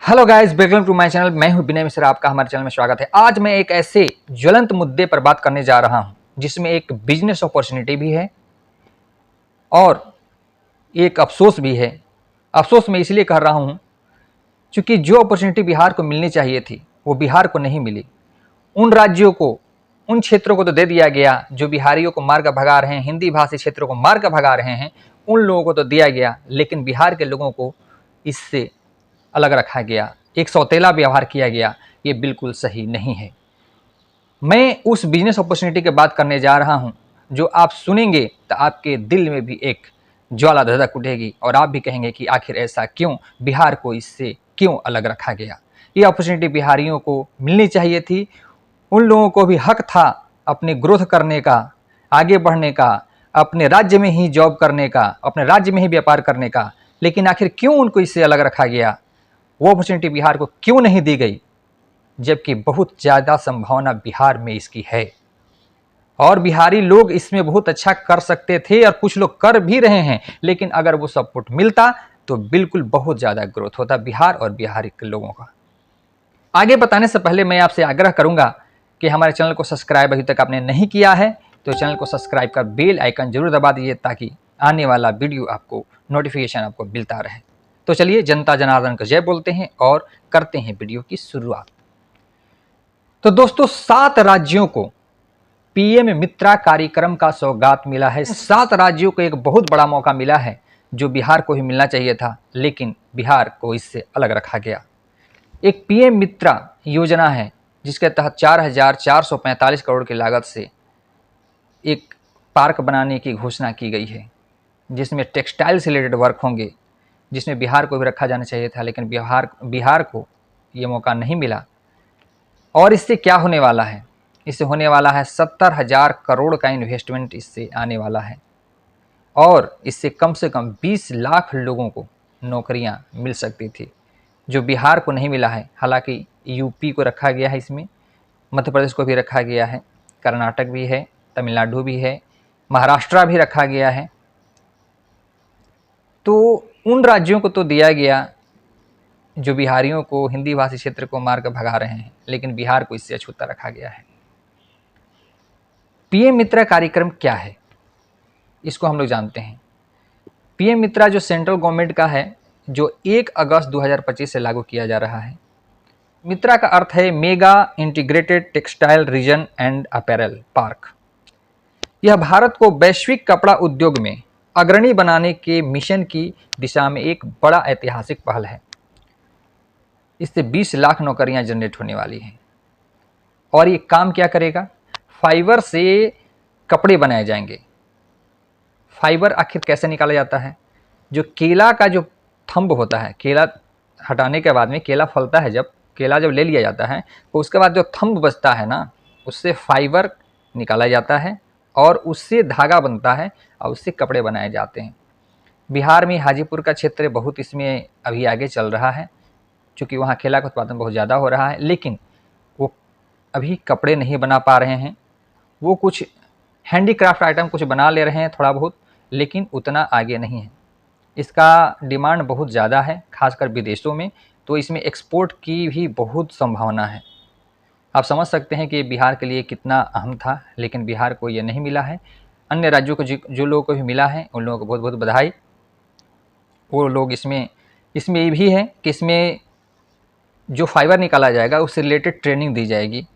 Hello guys, welcome to my channel. Vinay हूं विनय मिश्रा, आपका हमारे चैनल में स्वागत है। आज मैं एक ऐसे ज्वलंत मुद्दे पर बात करने जा रहा हूं जिसमें एक बिजनेस अपॉर्चुनिटी भी है और एक अफसोस भी है। अफसोस मैं इसलिए कर रहा हूं क्योंकि जो अपॉर्चुनिटी बिहार को मिलनी चाहिए थी वो बिहार को नहीं मिली। उन राज्यों को, उन क्षेत्रों को तो दे दिया गया जो बिहारियों को मार कर भगा रहे हैं, हिंदी भाषी क्षेत्रों को मार कर भगा रहे हैं, उन लोगों को तो दिया गया, लेकिन बिहार के लोगों को इससे अलग रखा गया, एक सौतेला व्यवहार किया गया। ये बिल्कुल सही नहीं है। मैं उस बिजनेस अपॉर्चुनिटी की बात करने जा रहा हूं जो आप सुनेंगे तो आपके दिल में भी एक ज्वाला धधक उठेगी और आप भी कहेंगे कि आखिर ऐसा क्यों, बिहार को इससे क्यों अलग रखा गया। ये अपॉर्चुनिटी बिहारियों को मिलनी चाहिए थी। उन लोगों को भी हक था अपने ग्रोथ करने का, आगे बढ़ने का, अपने राज्य में ही जॉब करने का, अपने राज्य में ही व्यापार करने का। लेकिन आखिर क्यों उनको इससे अलग रखा गया? वो अपॉर्चुनिटी बिहार को क्यों नहीं दी गई, जबकि बहुत ज़्यादा संभावना बिहार में इसकी है और बिहारी लोग इसमें बहुत अच्छा कर सकते थे और कुछ लोग कर भी रहे हैं। लेकिन अगर वो सपोर्ट मिलता तो बिल्कुल बहुत ज़्यादा ग्रोथ होता बिहार और बिहारी के लोगों का। आगे बताने से पहले मैं आपसे आग्रह करूंगा कि हमारे चैनल को सब्सक्राइब अभी तक आपने नहीं किया है तो चैनल को सब्सक्राइब कर बेल आइकन जरूर दबा दीजिए ताकि आने वाला वीडियो आपको नोटिफिकेशन आपको मिलता रहे। तो चलिए जनता जनार्दन को जय बोलते हैं और करते हैं वीडियो की शुरुआत। तो दोस्तों, 7 राज्यों को पीएम मित्रा कार्यक्रम का सौगात मिला है। 7 राज्यों को एक बहुत बड़ा मौका मिला है जो बिहार को ही मिलना चाहिए था, लेकिन बिहार को इससे अलग रखा गया। एक पीएम मित्रा योजना है जिसके तहत 4,445 करोड़ की लागत से एक पार्क बनाने की घोषणा की गई है, जिसमें टेक्सटाइल से रिलेटेड वर्क होंगे, जिसमें बिहार को भी रखा जाना चाहिए था, लेकिन बिहार को ये मौका नहीं मिला। और इससे क्या होने वाला है? इससे होने वाला है 70,000 करोड़ का इन्वेस्टमेंट इससे आने वाला है और इससे कम से कम 20 लाख लोगों को नौकरियां मिल सकती थी, जो बिहार को नहीं मिला है। हालांकि यूपी को रखा गया है, इसमें मध्य प्रदेश को भी रखा गया है, कर्नाटक भी है, तमिलनाडु भी है, महाराष्ट्र भी रखा गया है। तो उन राज्यों को तो दिया गया जो बिहारियों को, हिंदी भाषी क्षेत्र को मार कर भगा रहे हैं, लेकिन बिहार को इससे अछूता रखा गया है। पीएम मित्रा कार्यक्रम क्या है, इसको हम लोग जानते हैं। पीएम मित्रा जो सेंट्रल गवर्नमेंट का है, जो 1 अगस्त 2025 से लागू किया जा रहा है। मित्रा का अर्थ है mega integrated textile reason and apparel park. यह भारत को वैश्विक कपड़ा उद्योग में अग्रणी बनाने के मिशन की दिशा में एक बड़ा ऐतिहासिक पहल है। इससे 20 लाख नौकरियां जनरेट होने वाली हैं। और ये काम क्या करेगा? फाइबर से कपड़े बनाए जाएंगे। फाइबर आखिर कैसे निकाला जाता है? जो केला का जो थंब होता है, केला हटाने के बाद में केला फलता है, जब केला जब ले लिया जाता है तो उसके बाद जो थंब बचता है ना, उससे फाइबर निकाला जाता है और उससे धागा बनता है और उससे कपड़े बनाए जाते हैं। बिहार में हाजीपुर का क्षेत्र बहुत इसमें अभी आगे चल रहा है, क्योंकि वहाँ केला का उत्पादन बहुत ज़्यादा हो रहा है, लेकिन वो अभी कपड़े नहीं बना पा रहे हैं। वो कुछ हैंडीक्राफ्ट आइटम कुछ बना ले रहे हैं थोड़ा बहुत, लेकिन उतना आगे नहीं है। इसका डिमांड बहुत ज़्यादा है, खासकर विदेशों में, तो इसमें एक्सपोर्ट की भी बहुत संभावना है। आप समझ सकते हैं कि बिहार के लिए कितना अहम था, लेकिन बिहार को ये नहीं मिला है। अन्य राज्यों को जो लोगों को भी मिला है उन लोगों को बहुत बहुत बधाई। वो लोग इसमें ये भी है कि इसमें जो फाइबर निकाला जाएगा उससे रिलेटेड ट्रेनिंग दी जाएगी।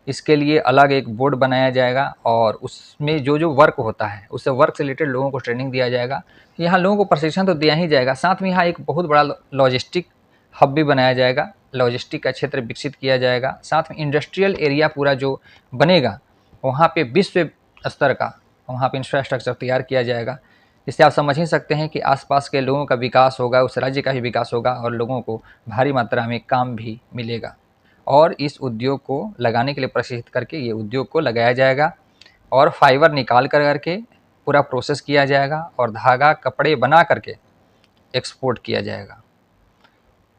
इसके लिए अलग एक बोर्ड बनाया जाएगा और उसमें जो जो वर्क होता है उससे वर्क से रिलेटेड लोगों को ट्रेनिंग दिया जाएगा। यहाँ लोगों को प्रशिक्षण तो दिया ही जाएगा, साथ में यहाँ एक बहुत बड़ा लॉजिस्टिक हब भी बनाया जाएगा। लॉजिस्टिक का क्षेत्र विकसित किया जाएगा। साथ में इंडस्ट्रियल एरिया पूरा जो बनेगा वहाँ पे विश्व स्तर का वहाँ पे इंफ्रास्ट्रक्चर तैयार किया जाएगा। इससे आप समझ ही सकते हैं कि आसपास के लोगों का विकास होगा, उस राज्य का भी विकास होगा और लोगों को भारी मात्रा में काम भी मिलेगा। और इस उद्योग को लगाने के लिए प्रशिक्षित करके ये उद्योग को लगाया जाएगा और फाइबर निकाल करके पूरा प्रोसेस किया जाएगा और धागा कपड़े बना करके एक्सपोर्ट किया जाएगा।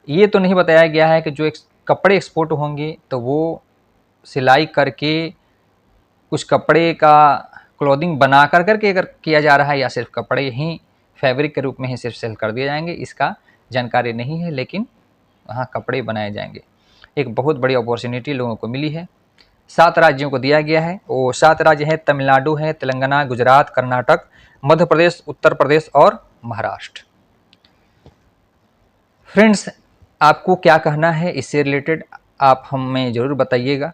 ये तो नहीं बताया गया है कि जो कपड़े एक्सपोर्ट होंगे तो वो सिलाई करके कुछ कपड़े का क्लोथिंग बना करके अगर किया जा रहा है या सिर्फ कपड़े ही फैब्रिक के रूप में ही सिर्फ सेल कर दिए जाएंगे, इसका जानकारी नहीं है। लेकिन वहाँ कपड़े बनाए जाएंगे। एक बहुत बड़ी अपॉर्चुनिटी लोगों को मिली है। 7 राज्यों को दिया गया है। वो 7 राज्य हैं, तमिलनाडु है, तेलंगाना, गुजरात, कर्नाटक, मध्य प्रदेश, उत्तर प्रदेश और महाराष्ट्र। फ्रेंड्स, आपको क्या कहना है इससे रिलेटेड आप हमें ज़रूर बताइएगा।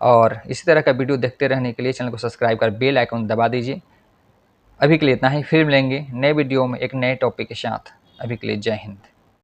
और इसी तरह का वीडियो देखते रहने के लिए चैनल को सब्सक्राइब कर बेल आइकन दबा दीजिए। अभी के लिए इतना ही, फिर मिलेंगे नए वीडियो में एक नए टॉपिक के साथ। अभी के लिए जय हिंद।